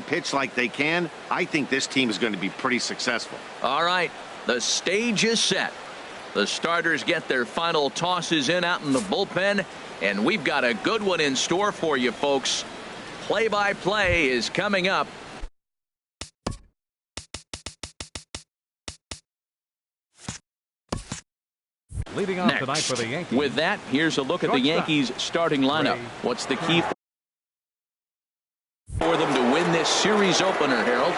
pitch like they can, I think this team is going to be pretty successful. All right, the stage is set. The starters get their final tosses in out in the bullpen, and we've got a good one in store for you folks. Play-by-play is coming up. Leading off tonight for the Yankees. With that, here's a look at the Yankees starting lineup. What's the key for them to win this series opener, Harold?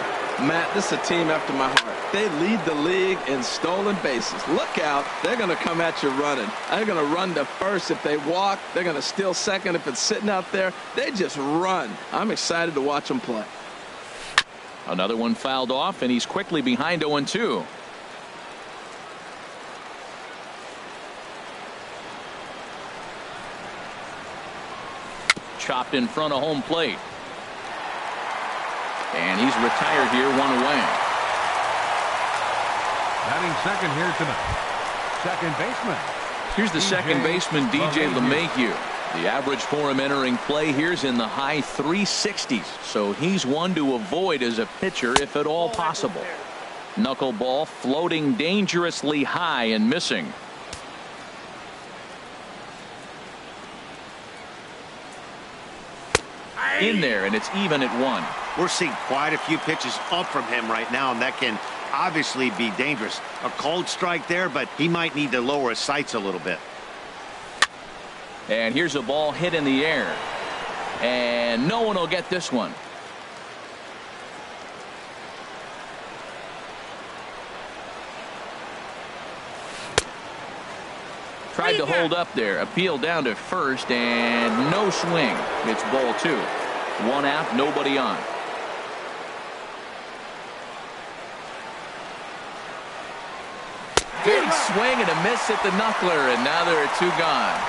Matt, this is a team after my heart. They lead the league in stolen bases. Look out. They're going to come at you running. They're going to run to first if they walk. They're going to steal second if it's sitting out there. They just run. I'm excited to watch them play. Another one fouled off, and he's quickly behind 0-2. Chopped in front of home plate. And he's retired here, one away. Batting second here tonight. Second baseman. Here's the second baseman, DJ LeMahieu. The average for him entering play here is in the high 360s. So he's one to avoid as a pitcher if at all possible. Knuckleball floating dangerously high and missing. In there, and it's even at 1. We're seeing quite a few pitches up from him right now, and that can obviously be dangerous. A cold strike there, but he might need to lower his sights a little bit. And here's a ball hit in the air, and no one will get this one. Tried to hold up there, appeal down to first, and no swing. It's ball 2. 1 out, nobody on. Big swing and a miss at the knuckler, and now there are 2 gone.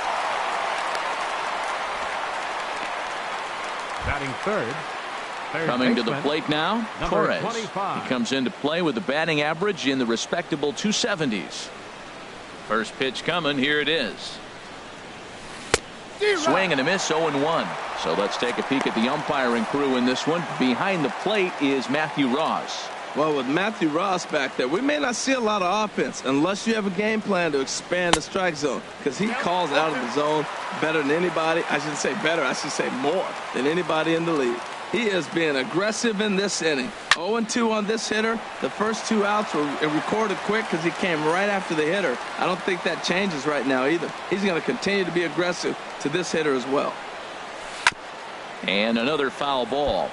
Batting third Coming to the plate now, Torres. 25. He comes into play with a batting average in the respectable 270s. First pitch coming, here it is. Swing and a miss, 0-1. So let's take a peek at the umpiring crew in this one. Behind the plate is Matthew Ross. Well, with Matthew Ross back there, we may not see a lot of offense unless you have a game plan to expand the strike zone, because he calls out of the zone better than anybody. I shouldn't say better, I should say more than anybody in the league. He is being aggressive in this inning. 0-2 on this hitter. The first 2 outs were recorded quick because he came right after the hitter. I don't think that changes right now either. He's going to continue to be aggressive to this hitter as well. And another foul ball.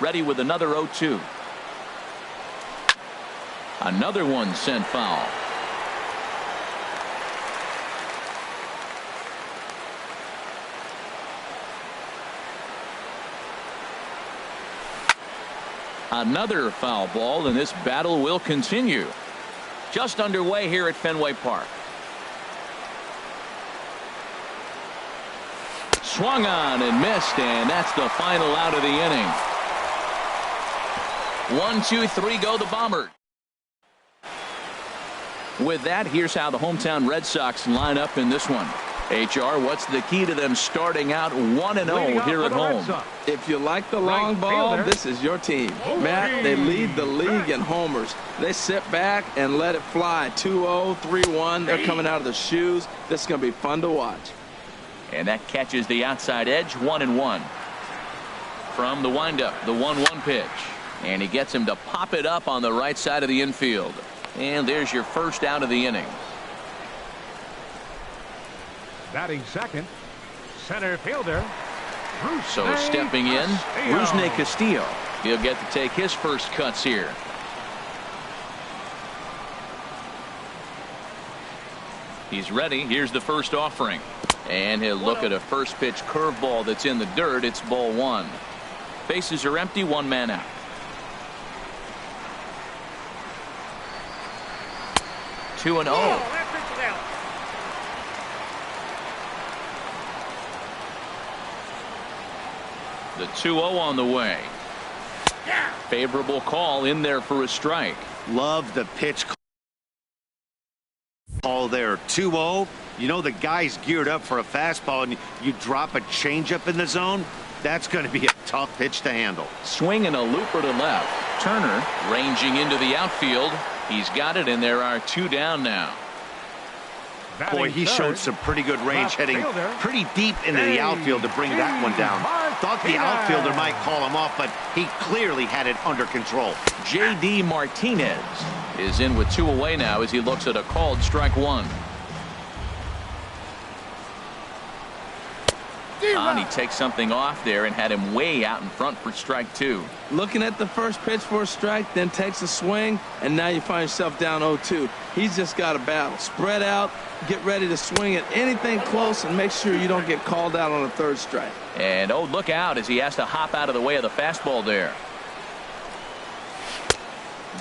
Ready with another 0-2. Another one sent foul. Another foul ball, and this battle will continue. Just underway here at Fenway Park. Swung on and missed, and that's the final out of the inning. 1, 2, 3 go the Bombers. With that, here's how the hometown Red Sox line up in this one. HR, what's the key to them starting out 1-0 here at home? If you like the long ball, this is your team. Matt, they lead the league in homers. They sit back and let it fly. 2-0, 3-1. They're coming out of the shoes. This is going to be fun to watch. And that catches the outside edge, 1-1. From the windup, the 1-1 pitch. And he gets him to pop it up on the right side of the infield. And there's your first out of the inning. Batting second, center fielder. So stepping in, Rusney Castillo. He'll get to take his first cuts here. He's ready. Here's the first offering. And he'll look at a first pitch curveball that's in the dirt. It's ball 1. Bases are empty, 1 man out. Two and 0. The 2-0 on the way. Favorable call in there for a strike. Love the pitch call there. 2-0, you know the guy's geared up for a fastball, and you drop a changeup in the zone. That's going to be a tough pitch to handle. Swinging a looper to left. Turner ranging into the outfield. He's got it, and there are 2 down now. Boy, he showed some pretty good range, heading pretty deep into the outfield to bring that one down. Thought the outfielder might call him off, but he clearly had it under control. J.D. Martinez is in with 2 away now as he looks at a called strike 1. And he takes something off there and had him way out in front for strike 2. Looking at the first pitch for a strike, then takes a swing, and now you find yourself down 0-2. He's just got a battle. Spread out, get ready to swing at anything close, and make sure you don't get called out on a 3rd strike. And oh, look out as he has to hop out of the way of the fastball there.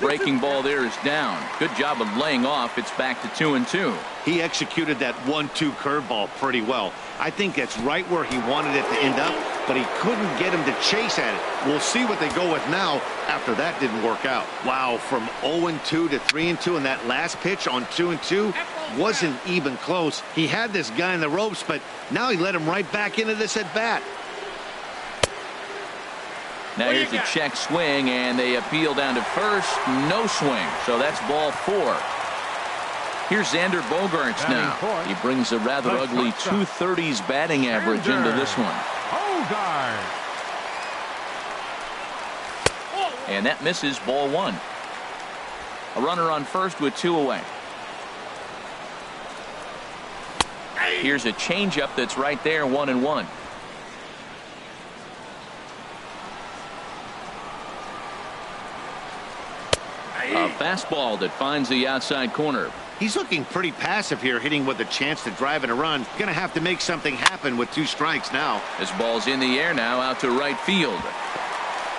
Breaking ball there is down. Good job of laying off. It's back to 2-2. He executed that 1-2 curveball pretty well. I think that's right where he wanted it to end up, but he couldn't get him to chase at it. We'll see what they go with now after that didn't work out. Wow, from 0-2 to 3-2, and that last pitch on 2-2 wasn't even close. He had this guy in the ropes, but now he let him right back into this at bat. Now here's a check swing, and they appeal down to first. No swing, so that's ball 4. Here's Xander Bogaerts now. He brings a rather ugly 230s batting average into this one. And that misses, ball 1. A runner on first with 2 away. Here's a changeup that's right there, 1-1. A fastball that finds the outside corner. He's looking pretty passive here, hitting with a chance to drive in a run. Going to have to make something happen with 2 strikes now. This ball's in the air now, out to right field.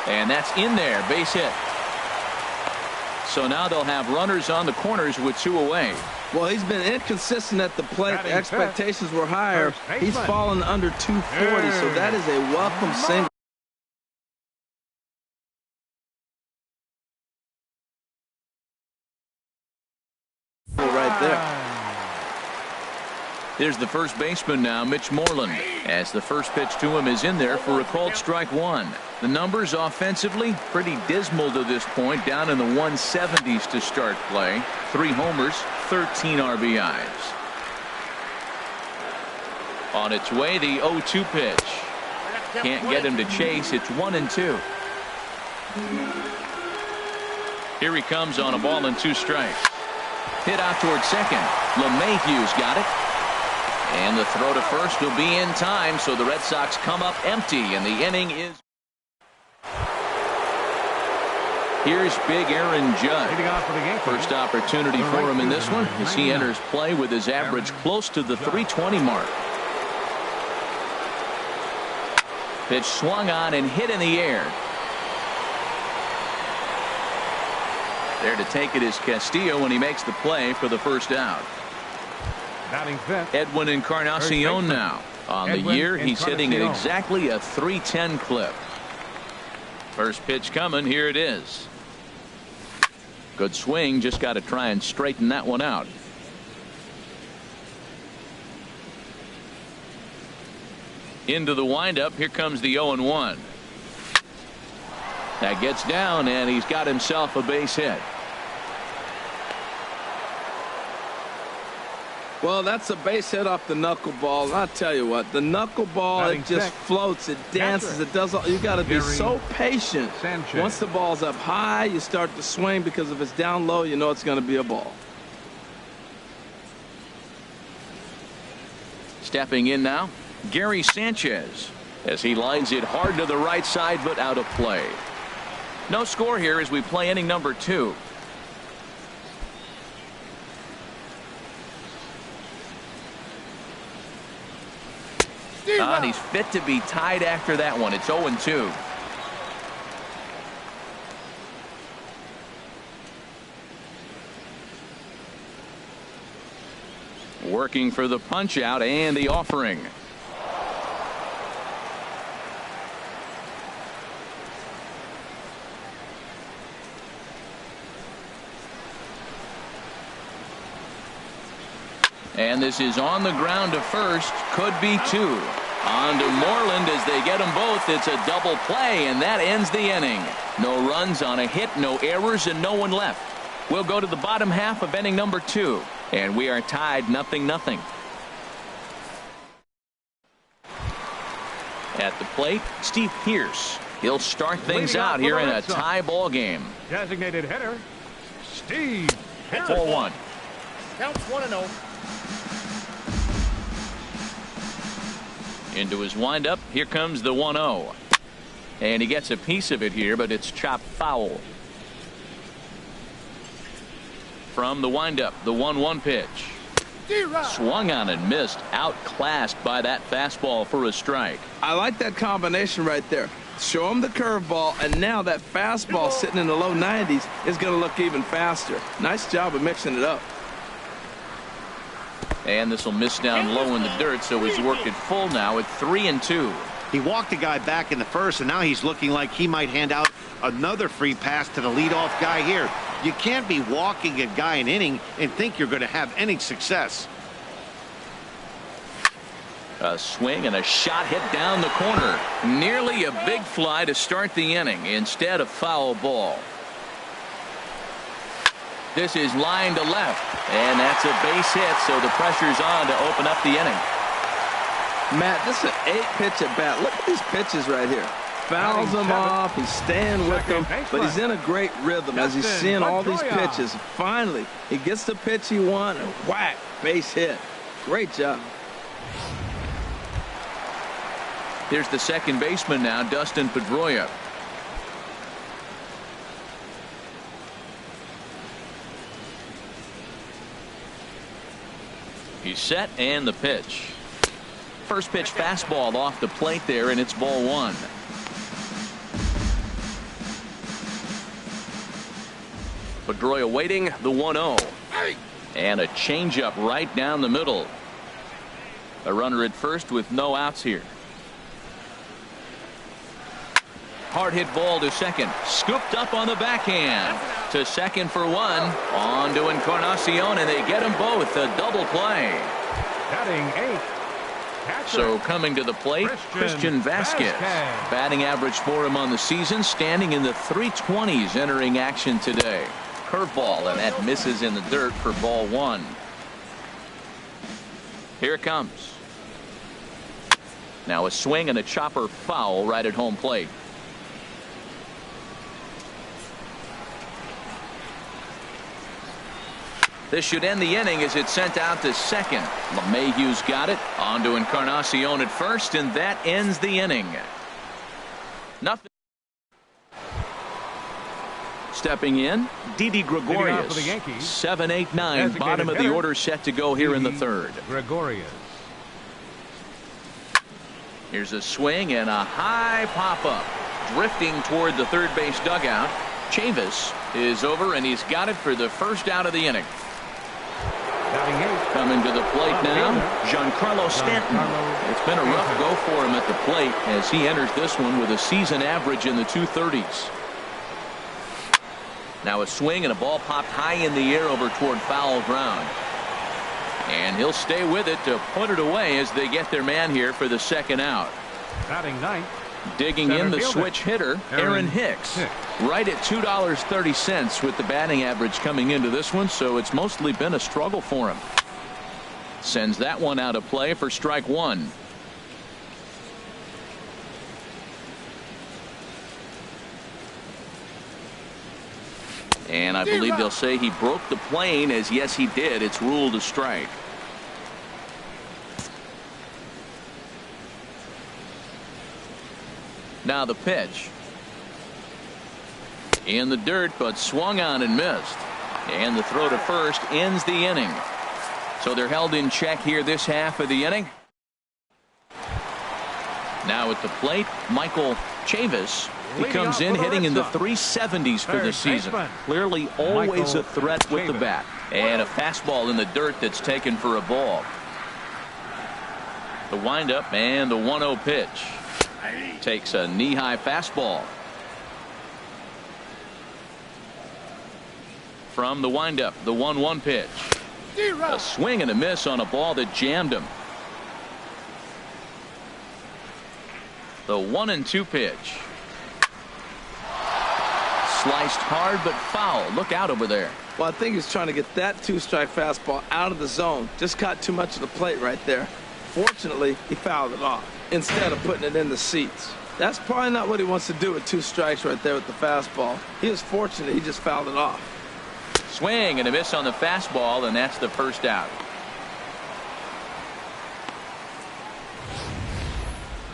And that's in there, base hit. So now they'll have runners on the corners with 2 away. Well, he's been inconsistent at the plate. The expectations were higher. He's fallen under 240, so that is a welcome single. Right there. There's the first baseman now, Mitch Moreland, as the first pitch to him is in there for a called strike 1. The numbers offensively pretty dismal to this point, down in the 170s to start play. 3 homers, 13 RBIs. On its way, the 0-2 pitch. Can't get him to chase. It's 1-2. Here he comes on a ball and 2 strikes. Hit out toward second. LeMahieu's got it. And the throw to first will be in time, so the Red Sox come up empty, and the inning is. Here's big Aaron Judge. First opportunity for him in this one as he enters play with his average close to the 320 mark. Pitch swung on and hit in the air. There to take it is Castillo when he makes the play for the first out. Edwin Encarnacion now. On the year, he's hitting at exactly a .310 clip. First pitch coming. Here it is. Good swing. Just got to try and straighten that one out. Into the windup. Here comes the 0-1. That gets down, and he's got himself a base hit. Well, that's a base hit off the knuckleball. I'll tell you what, the knuckleball, it just floats, it dances, it does all. You got to be so patient. Once the ball's up high, you start to swing, because if it's down low, you know it's going to be a ball. Stepping in now, Gary Sanchez, as he lines it hard to the right side, but out of play. No score here as we play inning number 2. And he's fit to be tied after that one. It's 0-2. Working for the punch out and the offering. And this is on the ground to first. Could be two. On to Moreland as they get them both. It's a double play, and that ends the inning. No runs on a hit, no errors, and no one left. We'll go to the bottom half of inning number 2, and we are tied 0-0. At the plate, Steve Pearce. He'll start things out here in a tie ball game. Designated hitter, Steve Pearce. 4-1. Counts 1-0. Into his windup. Here comes the 1-0. And he gets a piece of it here, but it's chopped foul. From the windup, the 1-1 pitch. Swung on and missed. Outclassed by that fastball for a strike. I like that combination right there. Show him the curveball, and now that fastball sitting in the low 90s is going to look even faster. Nice job of mixing it up. And this will miss down low in the dirt, so he's worked it full now at 3-2. He walked a guy back in the first, and now he's looking like he might hand out another free pass to the leadoff guy here. You can't be walking a guy an inning and think you're going to have any success. A swing and a shot hit down the corner. Nearly a big fly to start the inning. Instead, a foul ball. This is line to left, and that's a base hit, so the pressure's on to open up the inning. Matt, this is an 8-pitch at bat. Look at these pitches right here. Fouls them off. He's staying with them, but he's in a great rhythm as he's seeing all these pitches. Finally, he gets the pitch he wants, and whack, base hit. Great job. Here's the second baseman now, Dustin Pedroia. He's set, and the pitch. First pitch fastball off the plate there, and it's ball 1. Pedroia waiting, the 1-0. And a changeup right down the middle. A runner at first with no outs here. Hard hit ball to second. Scooped up on the backhand. To second for 1. On to Encarnacion, and they get them both. A double play. Batting 8. So coming to the plate, Christian Vasquez. Batting average for him on the season, standing in the 320s entering action today. Curveball, and that misses in the dirt for ball 1. Here it comes. Now a swing and a chopper foul right at home plate. This should end the inning as it's sent out to second. LeMahieu's got it. On to Encarnacion at first, and that ends the inning. Nothing. Stepping in, Didi Gregorius. 7-8-9, bottom of the order set to go here in the third. Gregorius. Here's a swing and a high pop-up. Drifting toward the third base dugout. Chavis is over, and he's got it for the first out of the inning. Coming to the plate now, Giancarlo Stanton. It's been a rough go for him at the plate as he enters this one with a season average in the 230s. Now a swing and a ball popped high in the air over toward foul ground. And he'll stay with it to put it away as they get their man here for the second out. Batting 9th. Digging in the switch hitter, Aaron Hicks. Right at $2.30 with the batting average coming into this one, so it's mostly been a struggle for him. Sends that one out of play for strike 1. And I believe they'll say he broke the plane, as yes he did. It's ruled a strike. Now the pitch. In the dirt, but swung on and missed. And the throw to first ends the inning. So they're held in check here this half of the inning. Now at the plate, Michael Chavis. He comes in hitting in the 370s for the season. Clearly always a threat with the bat. And a fastball in the dirt that's taken for a ball. The windup and the 1-0 pitch. Takes a knee-high fastball. From the windup, the 1-1 pitch. A swing and a miss on a ball that jammed him. The 1-2 pitch. Sliced hard but foul. Look out over there. Well, I think he's trying to get that 2-strike fastball out of the zone. Just caught too much of the plate right there. Fortunately, he fouled it off instead of putting it in the seats. That's probably not what he wants to do with 2 strikes right there with the fastball. He was fortunate he just fouled it off. Swing and a miss on the fastball, and that's the first out.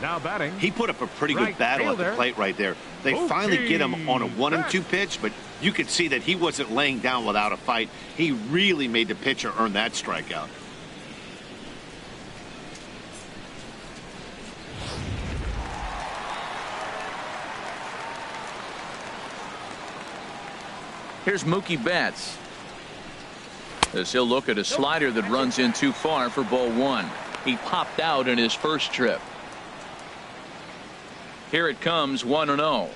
Now batting. He put up a pretty good Right battle at fielder. the plate right there. They finally get him on a 1-2 pitch, but you could see that he wasn't laying down without a fight. He really made the pitcher earn that strikeout. Here's Mookie Betts. As he'll look at a slider that runs in too far for ball 1. He popped out in his first trip. Here it comes, 1-0.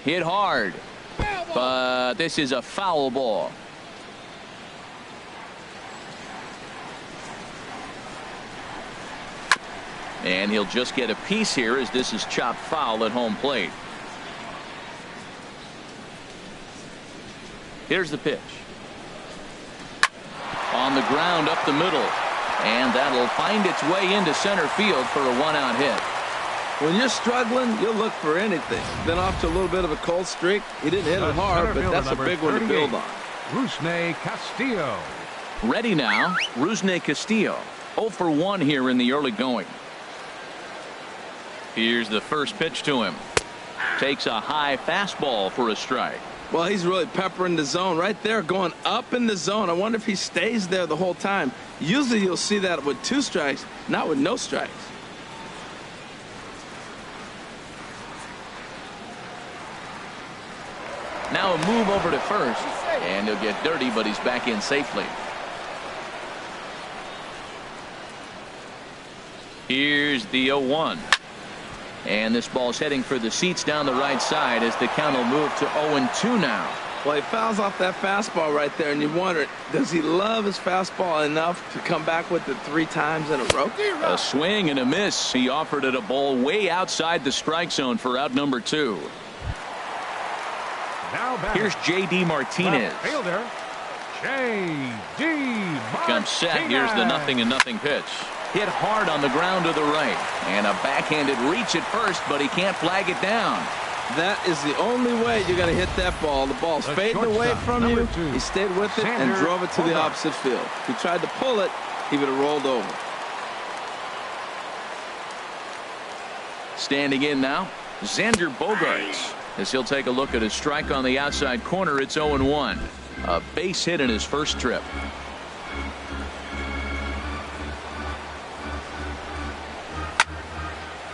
Hit hard, but this is a foul ball. And he'll just get a piece here as this is chopped foul at home plate. Here's the pitch. On the ground up the middle. And that'll find its way into center field for a 1-out hit. When you're struggling, you'll look for anything. Been off to a little bit of a cold streak. He didn't hit it hard, but that's a big one to build on. Rusney Castillo. Ready now, Rusney Castillo. 0 for 1 here in the early going. Here's the first pitch to him. Takes a high fastball for a strike. Well, he's really peppering the zone right there, going up in the zone. I wonder if he stays there the whole time. Usually you'll see that with 2 strikes, not with no strikes. Now a move over to first, and he'll get dirty, but he's back in safely. Here's the 0-1. And this ball's heading for the seats down the right side as the count will move to 0-2 now. Well, he fouls off that fastball right there, and you wonder, does he love his fastball enough to come back with it 3 times in a row? A swing and a miss. He offered it a ball way outside the strike zone for out number 2. Now batting. Here's J.D. Martinez. Left fielder. J.D. Martinez. Comes set. Here's the 0-0 pitch. Hit hard on the ground to the right. And a backhanded reach at first, but he can't flag it down. That is the only way you're going to hit that ball. The ball's fading away from you. He stayed with it and drove it to the opposite field. If he tried to pull it, he would have rolled over. Standing in now, Xander Bogaerts. As he'll take a look at a strike on the outside corner, it's 0-1. A base hit in his first trip.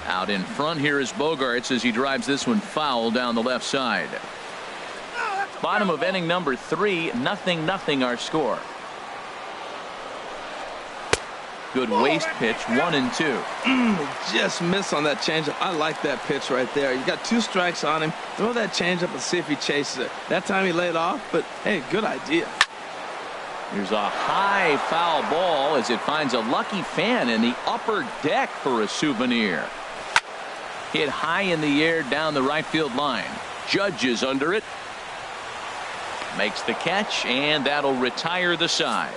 Out in front here is Bogaerts as he drives this one foul down the left side. Bottom of inning number 3, 0-0 our score. Good waist pitch, 1-2. Just missed on that changeup. I like that pitch right there. You got 2 strikes on him. Throw that changeup and see if he chases it. That time he laid off, but hey, good idea. Here's a high foul ball as it finds a lucky fan in the upper deck for a souvenir. Hit high in the air down the right field line. Judge is under it. Makes the catch, and that'll retire the side.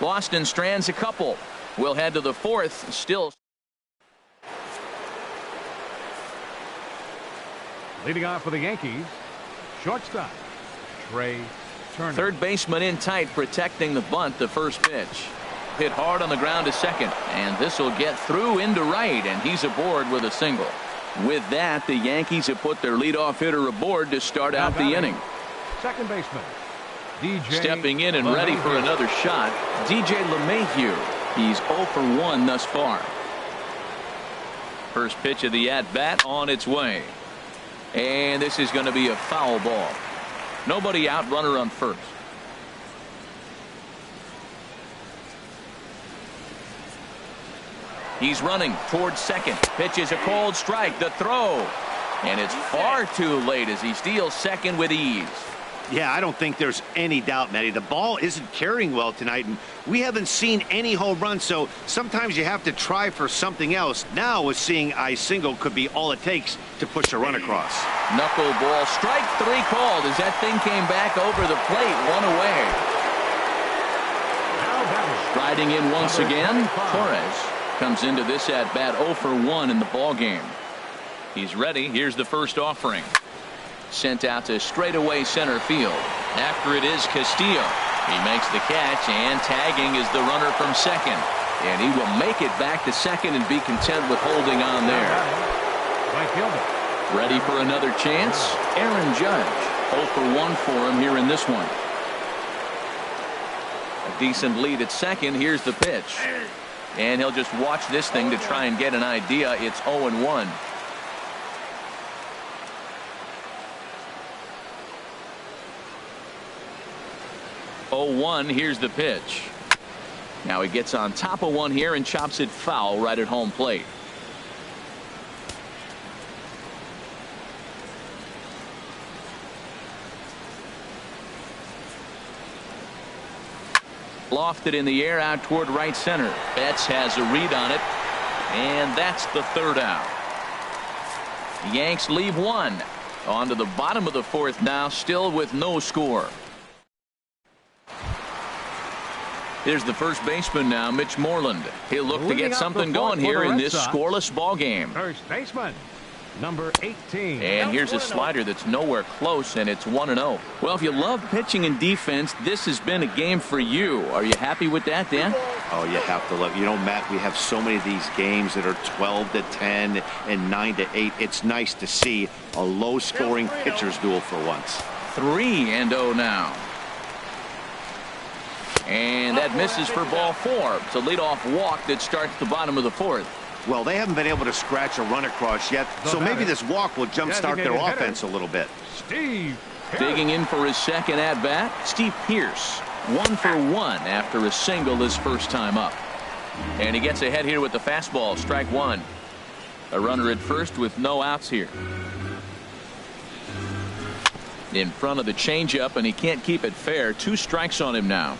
Boston strands a couple. We'll head to the 4th. Still. Leading off for the Yankees, shortstop Trey Turner. Third baseman in tight, protecting the bunt. The first pitch. Hit hard on the ground to second, and this will get through into right, and he's aboard with a single. With that, the Yankees have put their leadoff hitter aboard to start out the inning. Second baseman DJ stepping in and ready for another shot, DJ LeMahieu. He's 0 for 1 thus far. First pitch of the at-bat on its way. And this is going to be a foul ball. Nobody out, runner on first. He's running towards second. Pitch is a cold strike. The throw. And it's far too late as he steals second with ease. Yeah, I don't think there's any doubt, Matty. The ball isn't carrying well tonight, and we haven't seen any home runs, so sometimes you have to try for something else. Now, with seeing I single could be all it takes to push a run across. Knuckleball, strike 3 called as that thing came back over the plate, 1 away. Striding in once again, Torres comes into this at bat 0 for 1 in the ball game. He's ready. Here's the first offering. Sent out to straightaway center field. After it is Castillo. He makes the catch, and tagging is the runner from second. And he will make it back to second and be content with holding on there. Ready for another chance? Aaron Judge. 0 for 1 for him here in this one. A decent lead at second. Here's the pitch. And he'll just watch this thing to try and get an idea. It's 0-1. 0-1. Here's the pitch. Now he gets on top of one here and chops it foul right at home plate. Lofted in the air out toward right center. Betts has a read on it, and that's the third out. The Yanks leave one. On to the bottom of the fourth now, still with no score. Here's the first baseman now, Mitch Moreland. He'll look to get something going here in this scoreless ball game. First baseman, number 18. And here's a slider that's nowhere close, and it's 1-0. Well, if you love pitching and defense, this has been a game for you. Are you happy with that, Dan? Oh, you have to love. You know, Matt, we have so many of these games that are 12-10 and 9-8. It's nice to see a low-scoring pitcher's duel for once. 3-0 now. And that misses for ball 4. It's a leadoff walk that starts the bottom of the fourth. Well, they haven't been able to scratch a run across yet, so maybe this walk will jumpstart their offense a little bit. Steve digging in for his second at bat, Steve Pearce. 1 for 1 after a single his first time up. And he gets ahead here with the fastball, strike 1. A runner at first with no outs here. In front of the changeup, and he can't keep it fair. 2 strikes on him now.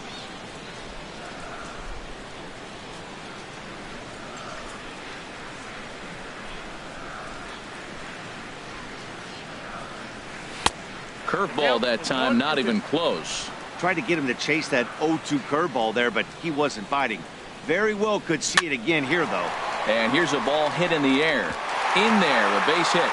Curveball that time, not even close. Tried to get him to chase that 0-2 curveball there, but he wasn't biting. Very well could see it again here, though. And here's a ball hit in the air. In there, a base hit.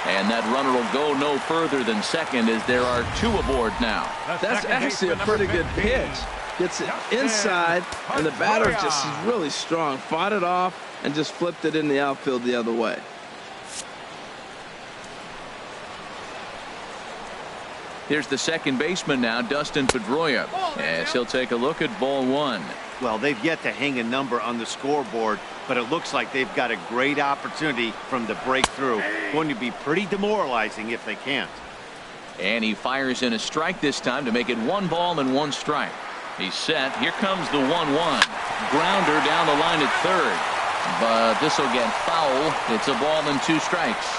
And that runner will go no further than second as there are 2 aboard now. That's actually a pretty good pitch. Gets it inside, and the batter just is really strong. Fought it off and just flipped it in the outfield the other way. Here's the second baseman now, Dustin Pedroia, as he'll take a look at ball 1. Well, they've yet to hang a number on the scoreboard, but it looks like they've got a great opportunity from the breakthrough. Going to be pretty demoralizing if they can't. And he fires in a strike this time to make it 1 ball and 1 strike. He's set. Here comes the 1-1. Grounder down the line at third. But this will get foul. It's a ball and 2 strikes.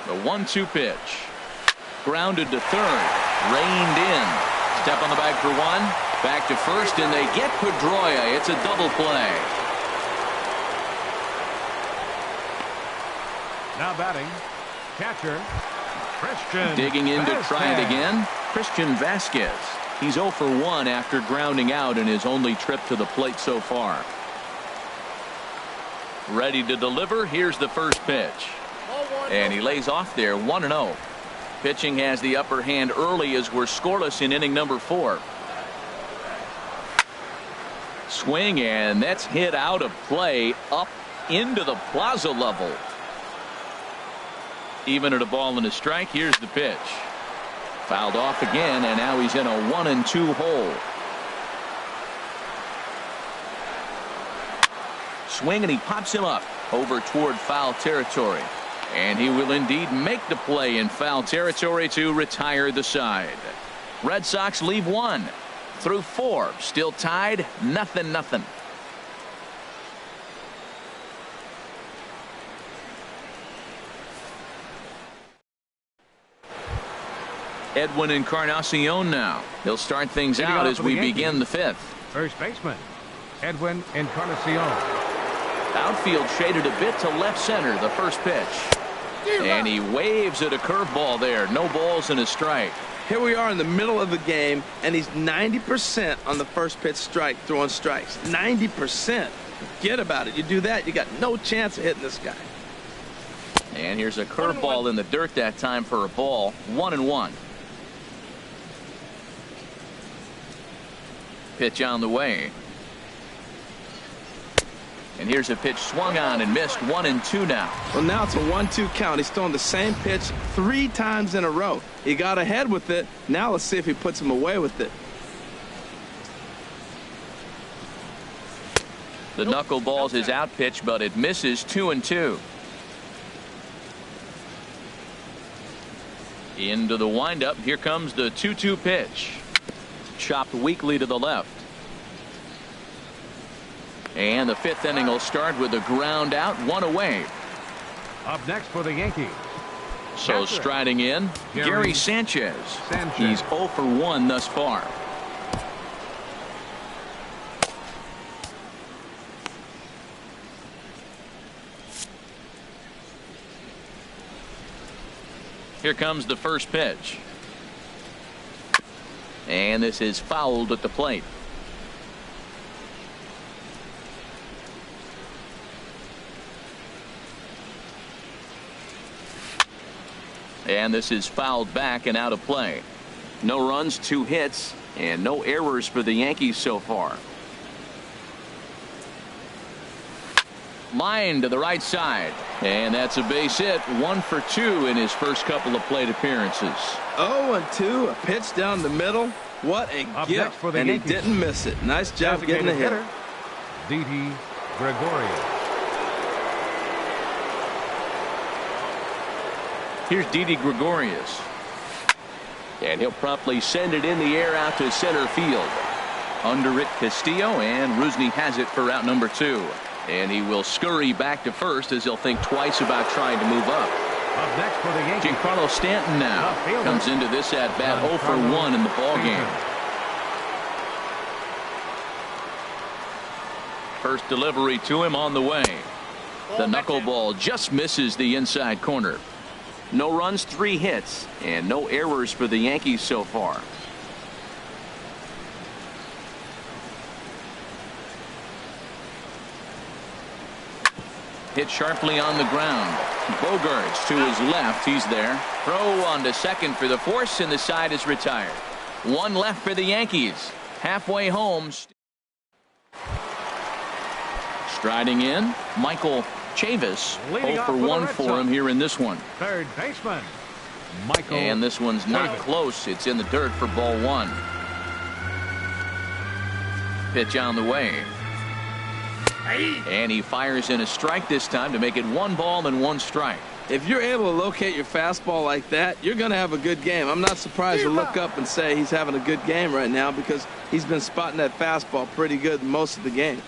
The 1-2 pitch. Grounded to third. Reined in. Step on the bag for 1. Back to first, and they get Pedroia. It's a double play. Now batting, catcher, Christian. Digging in to try it Vasquez. again. Christian Vasquez. He's 0 for 1 after grounding out in his only trip to the plate so far. Ready to deliver. Here's the first pitch. And he lays off there, 1-0. Pitching has the upper hand early as we're scoreless in inning number 4. Swing, and that's hit out of play up into the plaza level. Even at a ball and a strike. Here's the pitch. Fouled off again, and now he's in a 1-2 hole. Swing, and he pops him up over toward foul territory. And he will indeed make the play in foul territory to retire the side. Red Sox leave 1 through 4. Still tied, 0-0. Edwin Encarnacion now. He'll start things out as we begin the fifth. First baseman, Edwin Encarnacion. Outfield shaded a bit to left center, the first pitch. And he waves at a curveball there. No balls and a strike. Here we are in the middle of the game, and he's 90% on the first pitch strike, throwing strikes. 90%. Forget about it. You do that, you got no chance of hitting this guy. And here's a curveball in the dirt that time for a ball. 1-1. Pitch on the way. And here's a pitch swung on and missed. 1-2 now. Well, now it's a 1-2 count. He's throwing the same pitch 3 times in a row. He got ahead with it. Now let's see if he puts him away with it. The knuckleballs is out pitch, but it misses. 2-2. Into the windup. Here comes the 2-2 pitch. Chopped weakly to the left. And the fifth inning will start with a ground out, 1 away. Up next for the Yankees. So striding in, Gary Sanchez. He's 0 for 1 thus far. Here comes the first pitch. And this is fouled at the plate. And this is fouled back and out of play. No runs, 2 hits, and no errors for the Yankees so far. Line to the right side. And that's a base hit. 1 for 2 in his first couple of plate appearances. 0-2, a pitch down the middle. What a gift, for the and Yankees. He didn't miss it. Nice job getting a hit. Didi Gregorius. Here's Didi Gregorius. And he'll promptly send it in the air out to center field. Under it, Castillo, and Rusney has it for out number 2. And he will scurry back to first as he'll think twice about trying to move up. Up next for the Yankees. Giancarlo Stanton now comes into this at bat 0 for 1 in the ball game. First delivery to him on the way. The knuckleball just misses the inside corner. No runs, 3 hits, and no errors for the Yankees so far. Hit sharply on the ground. Bogarts to his left. He's there. Throw on to second for the force, and the side is retired. 1 left for the Yankees. Halfway home. Striding in, Michael Chavis. 0 for 1 for him here in this one. Third baseman, Michael. And this one's not close. It's in the dirt for ball 1. Pitch on the way. And he fires in a strike this time to make it 1 ball and 1 strike. If you're able to locate your fastball like that, you're going to have a good game. I'm not surprised to look up and say he's having a good game right now because he's been spotting that fastball pretty good most of the game.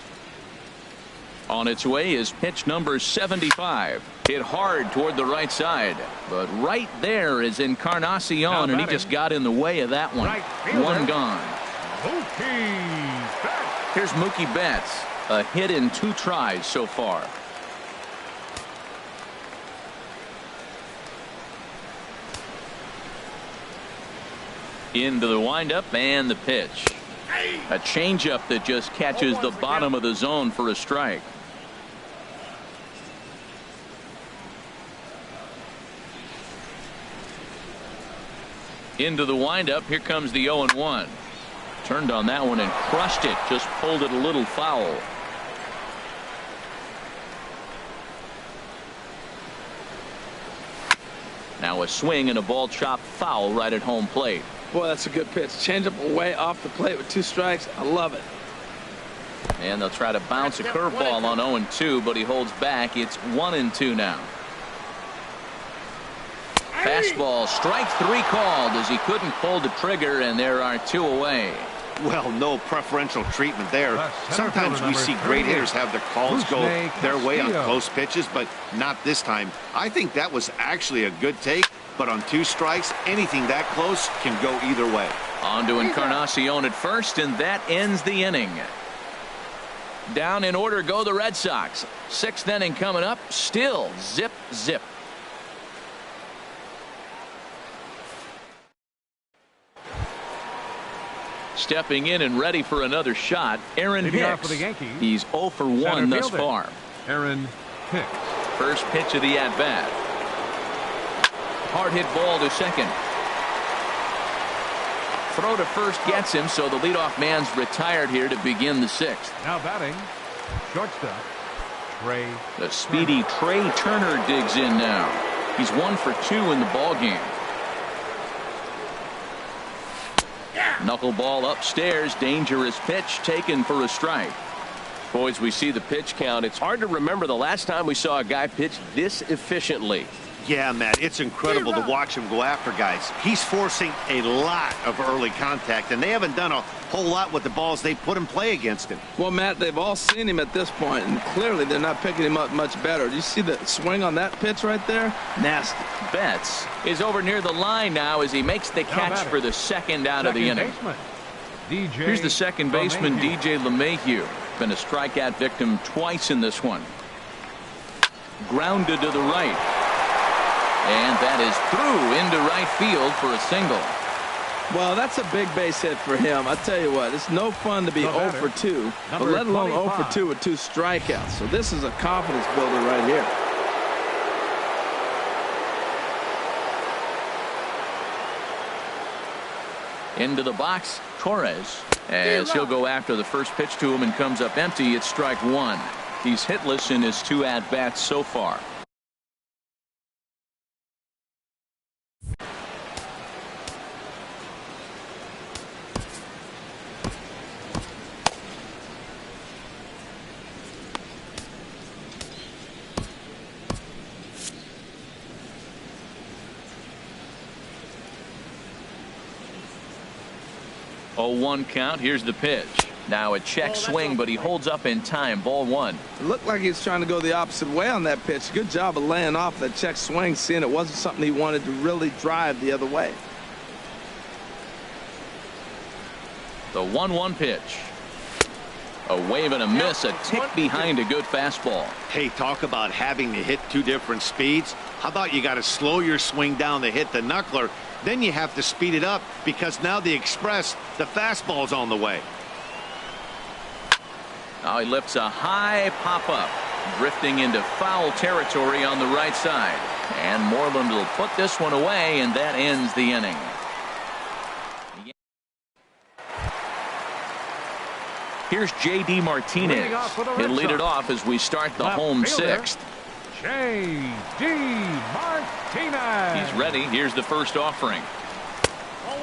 On its way is pitch number 75. Hit hard toward the right side. But right there is Encarnacion, and he just got in the way of that one. 1 gone. Here's Mookie Betts. A hit in 2 tries so far. Into the windup and the pitch. A changeup that just catches the bottom of the zone for a strike. Into the windup. Here comes the 0-1. Turned on that one and crushed it. Just pulled it a little foul. Now a swing and a ball chopped foul right at home plate. Boy, that's a good pitch. Change up away off the plate with 2 strikes. I love it. And they'll try to bounce a curveball on 0-2, but he holds back. It's 1-2 now. Fastball, strike 3 called as he couldn't pull the trigger, and there are 2 away. Well, no preferential treatment there. Sometimes we see great hitters have their calls go their way on close pitches, but not this time. I think that was actually a good take, But on 2 strikes, anything that close can go either way. On to Encarnacion at first, and that ends the inning. Down in order go the Red Sox. 6th inning coming up. Still zip, zip. Stepping in and ready for another shot, Aaron Hicks. For the Yankees, he's 0 for 1 thus far. Aaron Hicks. First pitch of the at-bat. Hard hit ball to second. Throw to first gets him, so the leadoff man's retired here to begin the 6th. Now batting, shortstop, Trey. The speedy Trey Turner digs in now. He's 1 for 2 in the ball game. Knuckleball upstairs, dangerous pitch taken for a strike. Boys, we see the pitch count. It's hard to remember the last time we saw a guy pitch this efficiently. Yeah, Matt, it's incredible to watch him go after guys. He's forcing a lot of early contact, and they haven't done a whole lot with the balls they put in play against him. Well, Matt, they've all seen him at this point, and clearly they're not picking him up much better. Do you see the swing on that pitch right there? Nasty. Betts is over near the line now as he makes the catch for the second out of the inning. Here's the second baseman, DJ LeMahieu. Been a strikeout victim twice in this one. Grounded to the right. And that is through into right field for a single. Well, that's a big base hit for him. I tell you what, it's no fun to be 0 for 2, but let alone 0 for 2 with 2 strikeouts. So this is a confidence builder right here. Into the box, Torres, as he'll go after the first pitch to him and comes up empty. It's strike 1. He's hitless in his 2 at-bats so far. Oh, 1 count. Here's the pitch. Now a check swing, but he holds up in time. Ball 1. It looked like he was trying to go the opposite way on that pitch. Good job of laying off that check swing, seeing it wasn't something he wanted to really drive the other way. The 1-1 pitch. A wave and a miss, a tick behind a good fastball. Hey, talk about having to hit 2 different speeds. How about you got to slow your swing down to hit the knuckler, then you have to speed it up because now the express, the fastball's on the way. Now he lifts a high pop-up, drifting into foul territory on the right side. And Moreland will put this one away, and that ends the inning. Here's J.D. Martinez. He'll lead it off as we start the home 6th. J.D. Martinez. He's ready. Here's the first offering.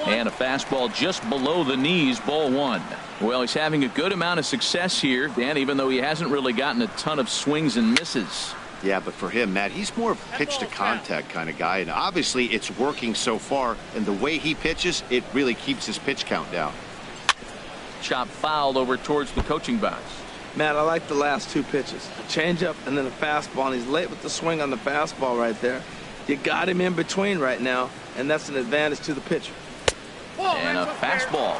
And a fastball just below the knees, ball 1. Well, he's having a good amount of success here, Dan, even though he hasn't really gotten a ton of swings and misses. Yeah, but for him, Matt, he's more of a pitch-to-contact kind of guy, and obviously it's working so far, and the way he pitches, it really keeps his pitch count down. Chop fouled over towards the coaching box. Matt, I like the last 2 pitches. A changeup and then a fastball, and he's late with the swing on the fastball right there. You got him in between right now, and that's an advantage to the pitcher. And a fastball.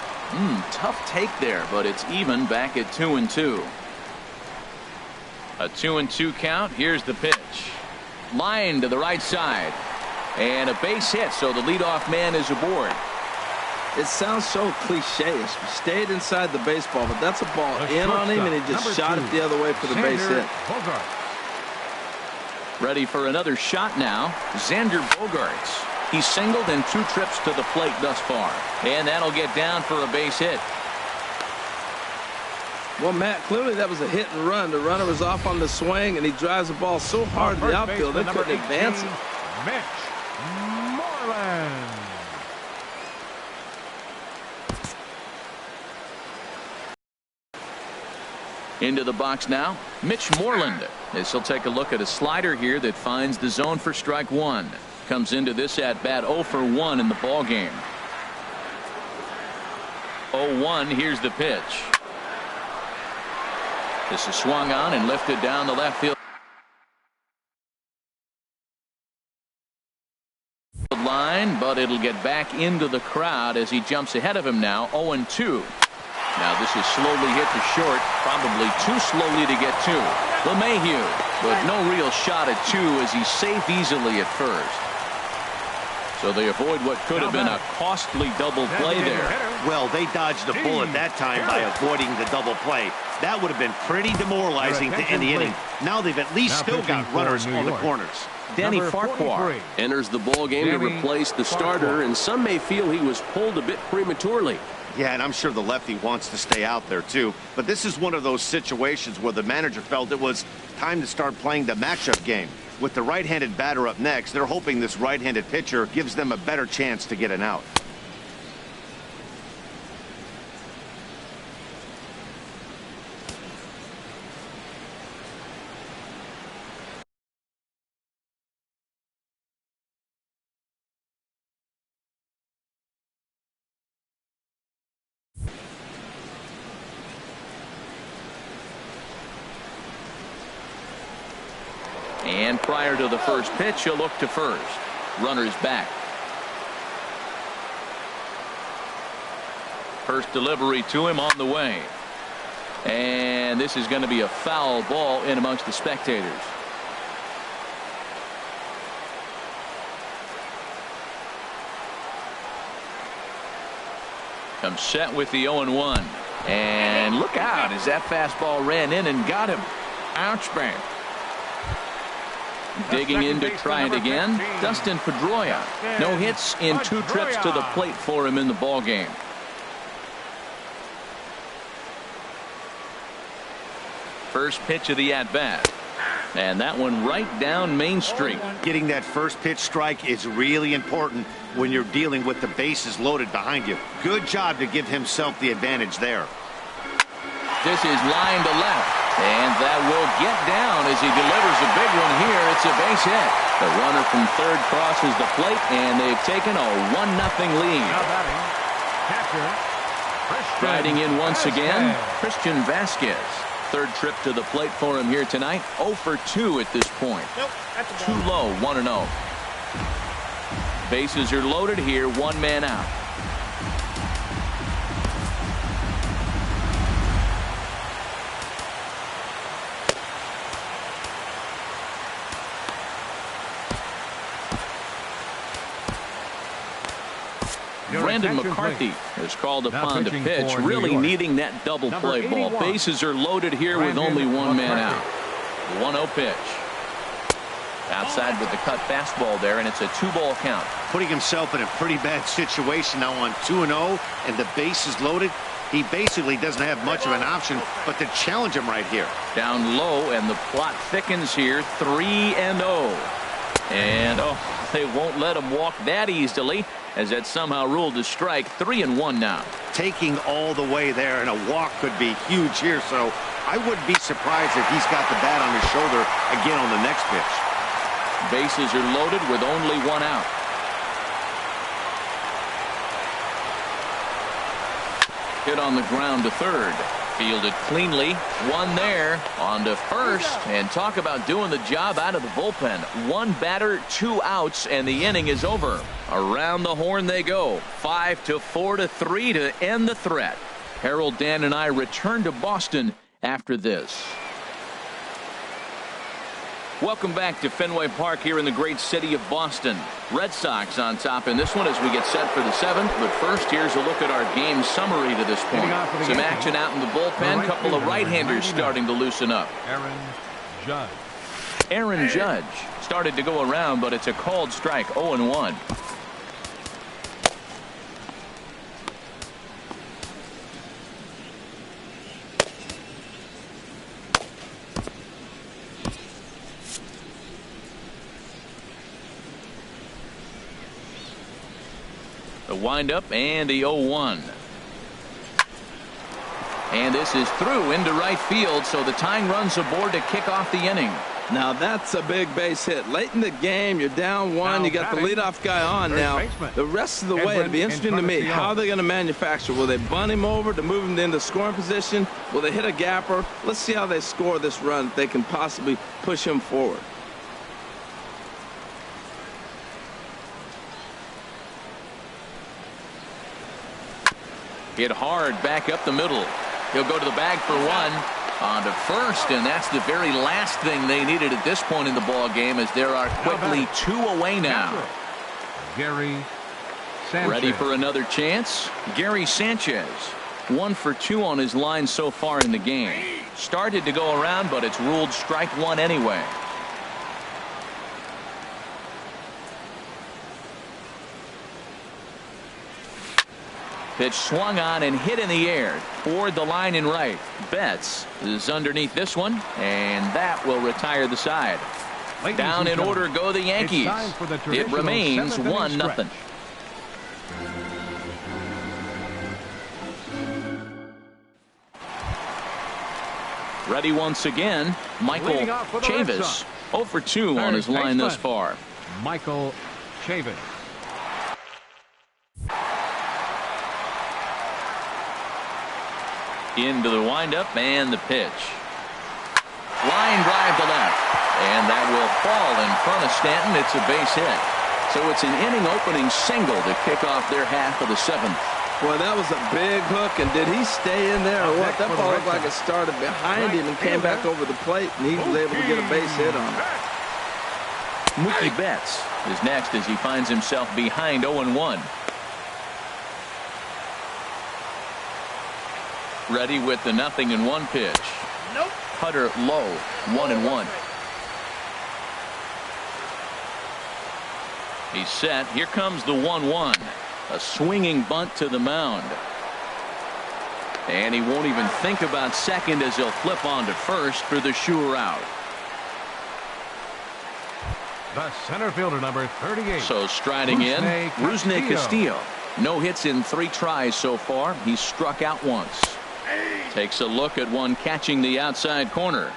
Tough take there, but it's even back at 2-2. A 2-2 count. Here's the pitch. Line to the right side. And a base hit, so the leadoff man is aboard. It sounds so cliche-ish. He stayed inside the baseball, but that's a ball in on him, and he just shot it the other way for the base hit. Ready for another shot now. Xander Bogaerts. He's singled in 2 trips to the plate thus far. And that'll get down for a base hit. Well, Matt, clearly that was a hit and run. The runner was off on the swing, and he drives the ball so hard to the outfield, they couldn't advance it. Mitch Moreland. Into the box now, Mitch Moreland. As he'll take a look at a slider here that finds the zone for strike 1. Comes into this at bat 0 for 1 in the ball game. 0-1. Here's the pitch. This is swung on and lifted down the left field it'll get back into the crowd as he jumps ahead of him now. 0-2. Now this is slowly hit to short, probably too slowly to get to. LeMahieu, but no real shot at 2 as he's safe easily at first. So they avoid what could have been a costly double play there. Well, they dodged a bullet that time by avoiding the double play. That would have been pretty demoralizing to end the inning. Now they've at least still got runners on the corners. Danny Farquhar enters the ball game to replace the starter, and some may feel he was pulled a bit prematurely. Yeah, and I'm sure the lefty wants to stay out there too. But this is one of those situations where the manager felt it was time to start playing the matchup game. With the right-handed batter up next, they're hoping this right-handed pitcher gives them a better chance to get an out. And prior to the first pitch, he'll look to first. Runner's back. First delivery to him on the way. And this is going to be a foul ball in amongst the spectators. Comes set with the 0-1. And look out as that fastball ran in and got him. Ouch, bang. Digging in to try it again, Dustin Pedroia. No hits in 2 trips to the plate for him in the ball game. First pitch of the at-bat. And that one right down Main Street. Getting that first pitch strike is really important when you're dealing with the bases loaded behind you. Good job to give himself the advantage there. This is line to left. And that will get down as he delivers a big one here. It's a base hit. The runner from third crosses the plate, and they've taken a 1-0 lead. Riding in once again, Christian Vasquez. Third trip to the plate for him here tonight. 0 for 2 at this point. Too low, 1-0. Bases are loaded here, 1 man out. Brandon McCarthy is called upon to pitch, really needing that double play ball. Bases are loaded here with only 1 man out. 1-0 pitch. Outside with the cut fastball there, and it's a 2-ball count. Putting himself in a pretty bad situation now on 2-0, and the bases loaded. He basically doesn't have much of an option but to challenge him right here. Down low, and the plot thickens here. 3-0. And they won't let him walk that easily, as that somehow ruled a strike. 3-1 now. Taking all the way there, and a walk could be huge here, so I wouldn't be surprised if he's got the bat on his shoulder again on the next pitch. Bases are loaded with only 1 out. Hit on the ground to third. Fielded cleanly. 1 there. On to first. And talk about doing the job out of the bullpen. 1 batter, 2 outs, and the inning is over. Around the horn they go. 5-4-3 to end the threat. Harold, Dan, and I return to Boston after this. Welcome back to Fenway Park here in the great city of Boston. Red Sox on top in this one as we get set for the 7th. But first, here's a look at our game summary to this point. Some action out in the bullpen. Couple of right-handers starting to loosen up. Aaron Judge started to go around, but it's a called strike. 0-1. The windup and the 0-1. And this is through into right field, so the tying run's aboard to kick off the inning. Now that's a big base hit. Late in the game, you're down 1. You got the leadoff guy on now. The rest of the way, it'll be interesting to me. How are they going to manufacture? Will they bunt him over to move him into scoring position? Will they hit a gapper? Let's see how they score this run if they can possibly push him forward. Hit hard back up the middle. He'll go to the bag for one. On to first, and that's the very last thing they needed at this point in the ball game, as there are quickly 2 away now. Gary Sanchez. Ready for another chance? Gary Sanchez. 1 for 2 on his line so far in the game. Started to go around, but it's ruled strike one anyway. Pitch swung on and hit in the air toward the line and right. Betts is underneath this one, and that will retire the side. Down in order go the Yankees. It remains 1-0. Ready once again, Michael Chavis. 0 for 2 on his line thus far. Michael Chavis. Into the windup and the pitch. Line drive to left, and that will fall in front of Stanton. It's a base hit. So it's an inning opening single to kick off their half of the 7th. Well, that was a big hook, and did he stay in there or what? That ball looked like it started behind him and came back over the plate, and he was able to get a base hit on it. Mookie Betts is next as he finds himself behind 0-1. Ready with the 0-1 pitch. Nope. Cutter low, 1-1. He's set. Here comes the 1-1. A swinging bunt to the mound. And he won't even think about second as he'll flip on to first for the sure out. The center fielder, number 38. So striding in, Rusney Castillo. No hits in 3 tries so far. He's struck out once. Takes a look at one catching the outside corner.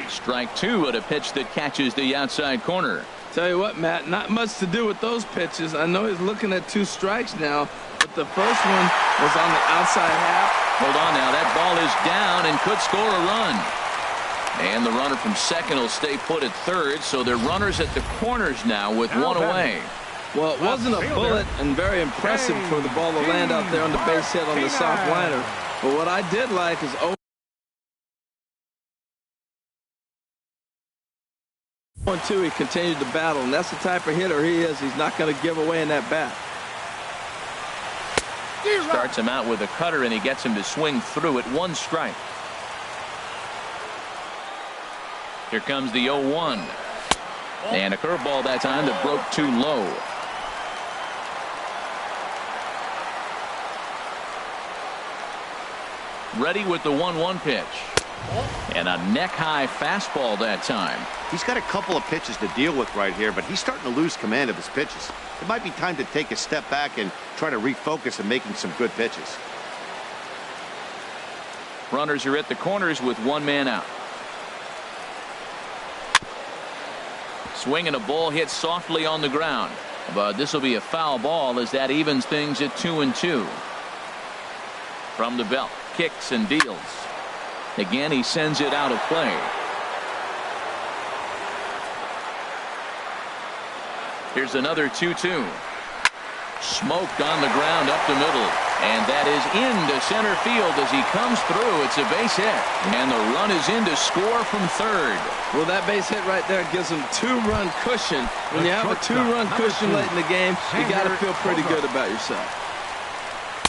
Strike 2 at a pitch that catches the outside corner. Tell you what, Matt, not much to do with those pitches. I know he's looking at 2 strikes now, but the first one was on the outside half. Hold on now, that ball is down and could score a run. And the runner from second will stay put at third, so they're runners at the corners now with one away. Well, it wasn't a bullet and very impressive for the ball to land out there on the base hit on the soft liner. But what I did like is 0-2, he continued to battle, and that's the type of hitter he is. He's not going to give away in that bat. Starts him out with a cutter, and he gets him to swing through at 1 strike. Here comes the 0-1. And a curveball that time that broke too low. Ready with the 1-1 pitch. And a neck-high fastball that time. He's got a couple of pitches to deal with right here, but he's starting to lose command of his pitches. It might be time to take a step back and try to refocus on making some good pitches. Runners are at the corners with 1 man out. Swinging a ball hit softly on the ground. But this will be a foul ball as that evens things at 2-2. From the belt, kicks and deals. Again, he sends it out of play. Here's another 2-2. Smoked on the ground up the middle. And that is into center field as he comes through. It's a base hit. And the run is in to score from third. Well, that base hit right there gives him 2-run cushion. When you have a 2-run cushion late in the game, you got to feel pretty good about yourself.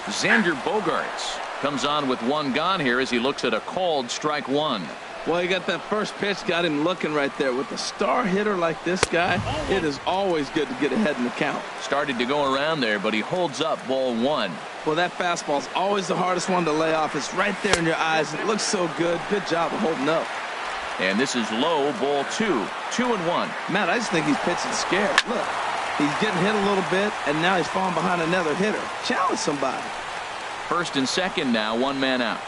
Xander Bogaerts comes on with 1 gone here as he looks at a called strike 1. Well, you got that first pitch, got him looking right there. With a star hitter like this guy, it is always good to get ahead in the count. Started to go around there, but he holds up ball 1. Well, that fastball's always the hardest one to lay off. It's right there in your eyes. It looks so good. Good job of holding up. And this is low, ball 2. 2-1. Matt, I just think he's pitching scared. Look, he's getting hit a little bit, and now he's falling behind another hitter. Challenge somebody. First and second now, 1 man out.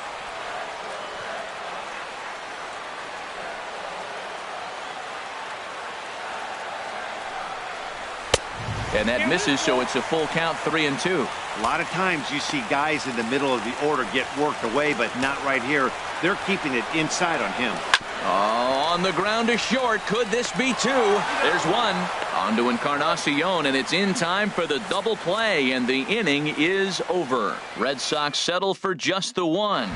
And that misses, so it's a full count, 3-2. A lot of times you see guys in the middle of the order get worked away, but not right here. They're keeping it inside on him. Oh, on the ground to short. Could this be 2? There's 1. On to Encarnacion, and it's in time for the double play, and the inning is over. Red Sox settle for just the one.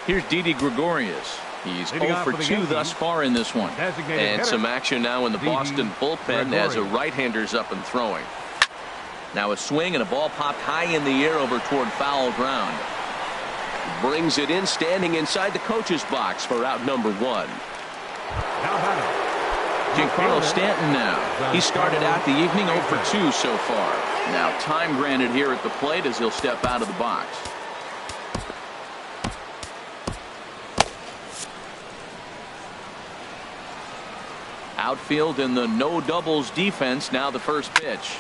Here's Didi Gregorius. He's 0 for 2 thus far in this one. And some action now in the Boston bullpen as a right-hander's up and throwing. Now a swing and a ball popped high in the air over toward foul ground. Brings it in, standing inside the coach's box for out number 1. Giancarlo Stanton now. He started out the evening 0 for 2 so far. Now time granted here at the plate as he'll step out of the box. Outfield in the no doubles defense. Now the first pitch.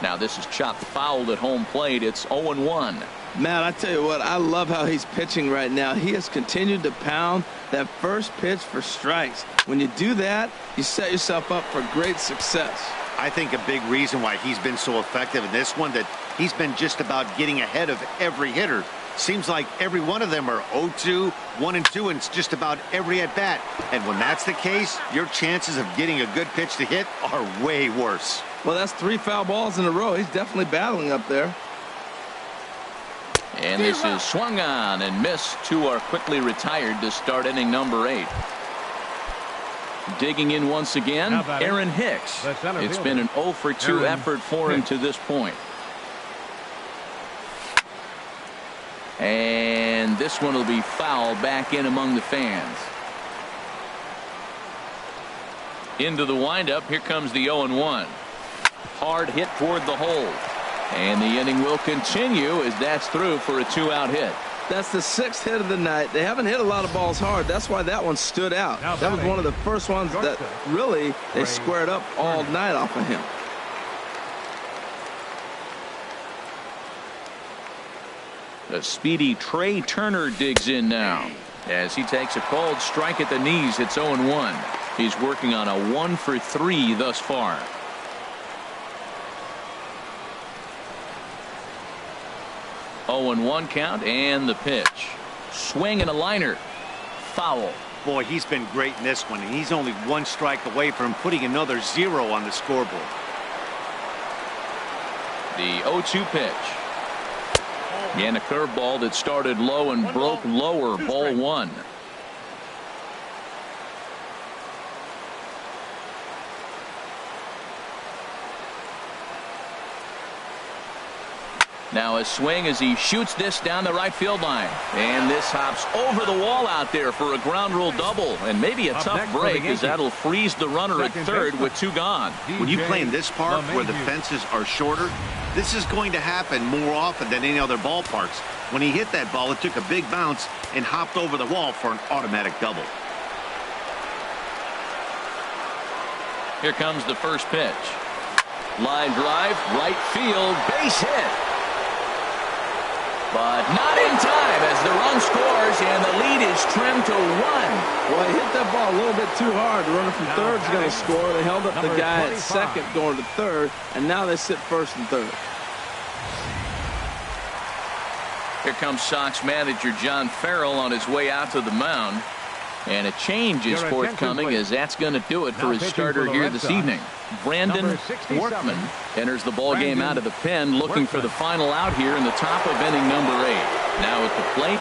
Now this is chopped foul at home plate. It's 0-1. Matt, I tell you what, I love how he's pitching right now. He has continued to pound that first pitch for strikes. When you do that, you set yourself up for great success. I think a big reason why he's been so effective in this one, that he's been just about getting ahead of every hitter. Seems like every one of them are 0-2, 1-2, and it's just about every at-bat. And when that's the case, your chances of getting a good pitch to hit are way worse. Well, that's 3 foul balls in a row. He's definitely battling up there. And this is swung on and missed. 2 are quickly retired to start inning number 8. Digging in once again, Aaron Hicks. It's been an 0 for 2 effort for him to this point. And this one will be foul back in among the fans. Into the windup. Here comes the 0-1. Hard hit toward the hole. And the inning will continue as that's through for a 2-out hit. That's the 6th hit of the night. They haven't hit a lot of balls hard. That's why that one stood out. That was one of the first ones that really they squared up all night off of him. The speedy Trey Turner digs in now as he takes a cold strike at the knees. It's 0-1. He's working on a 1 for 3 thus far. 0-1 count, and the pitch. Swing and a liner. Foul. Boy, he's been great in this one, and he's only 1 strike away from putting another 0 on the scoreboard. The 0-2 pitch. And a curveball that started low and broke lower. Ball 1. Now a swing as he shoots this down the right field line. And this hops over the wall out there for a ground rule double. And maybe a tough break as that'll freeze the runner at third with 2 gone. When you play in this park where the fences are shorter, this is going to happen more often than any other ballparks. When he hit that ball, it took a big bounce and hopped over the wall for an automatic double. Here comes the first pitch. Line drive, right field, base hit. But not in time as the run scores and the lead is trimmed to 1. Well, he hit that ball a little bit too hard. The runner from third is going to score. They held up the guy at second going to third, and now they sit first and third. Here comes Sox manager John Farrell on his way out to the mound. And a change is forthcoming as that's going to do it for his starter here this evening. Brandon Workman enters the ball game out of the pen, looking for the final out here in the top of inning number 8. Now at the plate.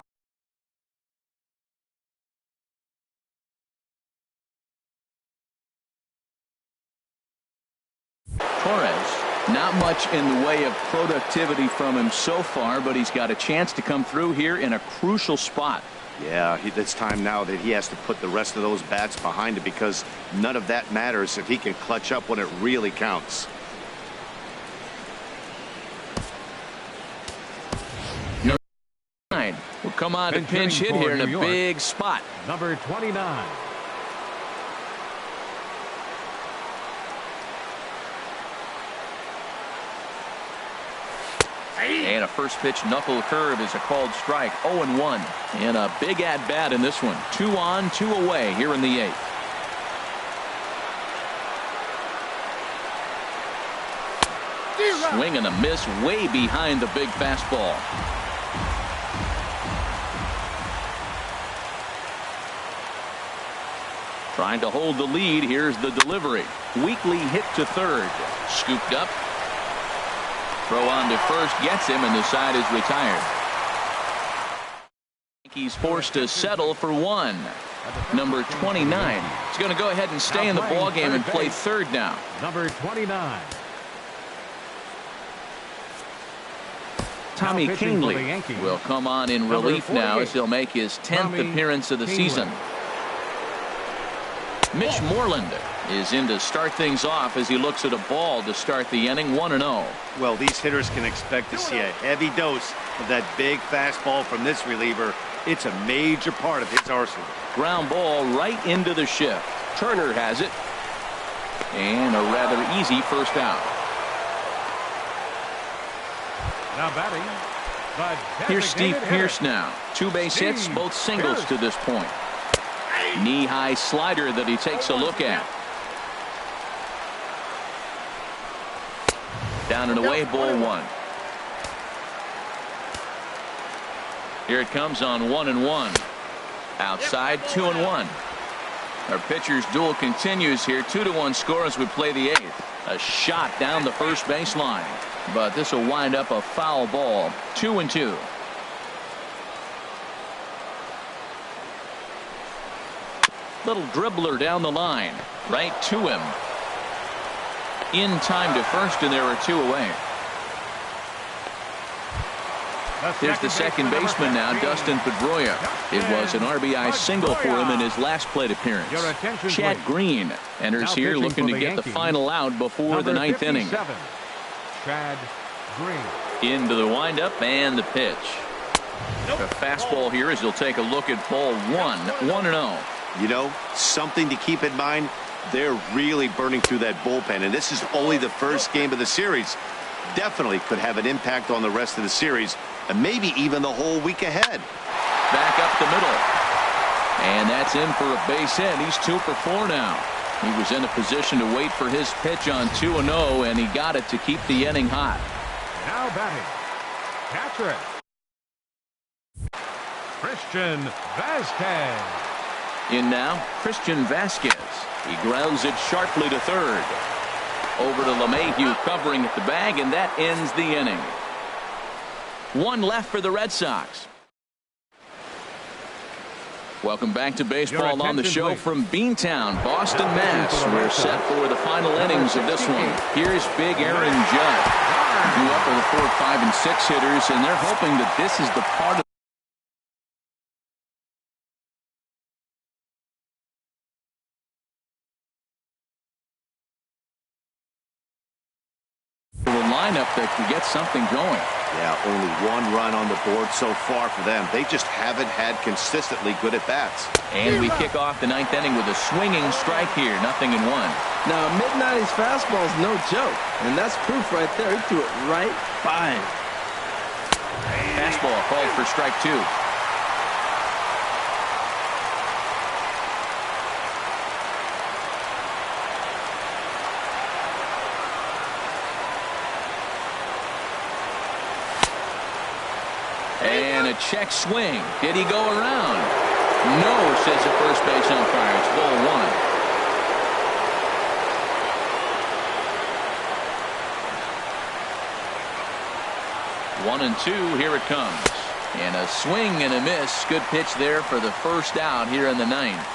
Torres, not much in the way of productivity from him so far, but he's got a chance to come through here in a crucial spot. Yeah, it's time now that he has to put the rest of those bats behind it, because none of that matters if he can clutch up when it really counts. Number 9 will come on to pinch hit here in a big spot. Number 29. And a first pitch knuckle curve is a called strike. 0-1. And a big at bat in this one. 2 on, 2 away here in the 8th. Swing and a miss way behind the big fastball. Trying to hold the lead. Here's the delivery. Weakly hit to third. Scooped up. Throw on to first. Gets him, and the side is retired. He's forced to settle for one. Number 29 is going to go ahead and stay in the ball game and play third now. Number 29. Tommy Kingley will come on in relief now as he'll make his 10th appearance of the season. Mitch Moreland is in to start things off as he looks at a ball to start the inning. 1-0. Well, these hitters can expect to see a heavy dose of that big fastball from this reliever. It's a major part of his arsenal. Ground ball right into the shift. Turner has it. And a rather easy first out. Now batting. Here's Steve Pearce now. 2 base hits, both singles to this point. Knee-high slider that he takes a look at. Down and away, ball 1. Here it comes on 1-1. Outside, 2-1. Our pitcher's duel continues here. 2-1 score as we play the 8th. A shot down the first baseline. But this will wind up a foul ball. 2-2. Little dribbler down the line. Right to him. In time to first, and there are 2 away. Here's the second baseman now, Dustin Pedroia. It was an RBI single for him in his last plate appearance. Chad Green enters here looking to get the final out before the 9th inning. Chad Green. Into the windup and the pitch. A fastball here as he'll take a look at ball 1. 1-0. You know, something to keep in mind, they're really burning through that bullpen, and this is only the first game of the series. Definitely could have an impact on the rest of the series, and maybe even the whole week ahead. Back up the middle. And that's in for a base hit. He's 2 for 4 now. He was in a position to wait for his pitch on 2-0, and he got it to keep the inning hot. Now batting. Catcher. Christian Vasquez. In now, Christian Vasquez. He grounds it sharply to third. Over to LeMahieu covering at the bag, and that ends the inning. 1 left for the Red Sox. Welcome back to baseball on the show from Beantown, Boston, Mass. We're set for the final innings of this one. Here's big Aaron Judge. Due up with 4, 5, and 6 hitters, and they're hoping that this is the part of the lineup that can get something going. Yeah, only 1 run on the board so far for them. They just haven't had consistently good at-bats. And we kick off the 9th inning with a swinging strike here. 0-1. Now, mid-90s fastball is no joke, and that's proof right there. He threw it right by him. Fastball called for strike 2. And a check swing. Did he go around? No, says the first base umpire. It's ball 1. 1-2. Here it comes. And a swing and a miss. Good pitch there for the first out here in the 9th.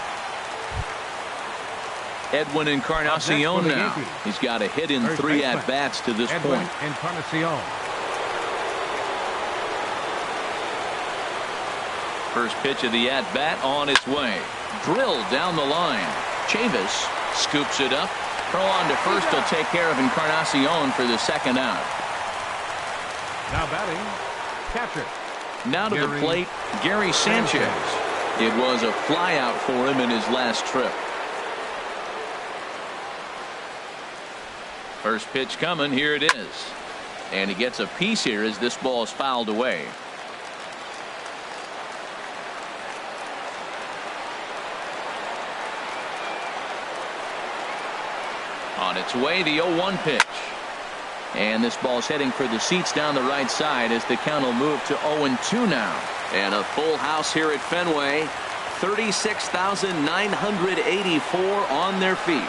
Edwin Encarnacion now. He's got a hit in 3 at-bats to this point. Encarnacion. First pitch of the at-bat on its way. Drilled down the line. Chavis scoops it up. Throw on to first. He'll take care of Encarnacion for the second out. Now batting. Catcher. Now to the plate, Gary Sanchez. It was a flyout for him in his last trip. First pitch coming. Here it is. And he gets a piece here as this ball is fouled away. On its way, the 0-1 pitch. And this ball's heading for the seats down the right side as the count will move to 0-2 now. And a full house here at Fenway. 36,984 on their feet.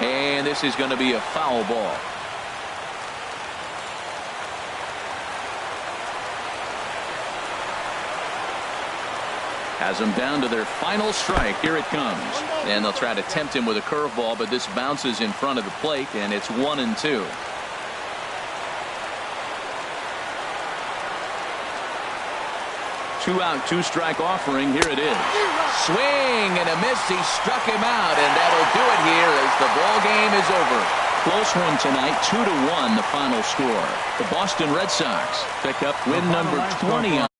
And this is going to be a foul ball. Has them down to their final strike. Here it comes. And they'll try to tempt him with a curveball, but this bounces in front of the plate, and it's 1-2. Two-out, two-strike offering. Here it is. Swing and a miss. He struck him out, and that'll do it here as the ball game is over. Close one tonight, 2-1 the final score. The Boston Red Sox pick up win number 20.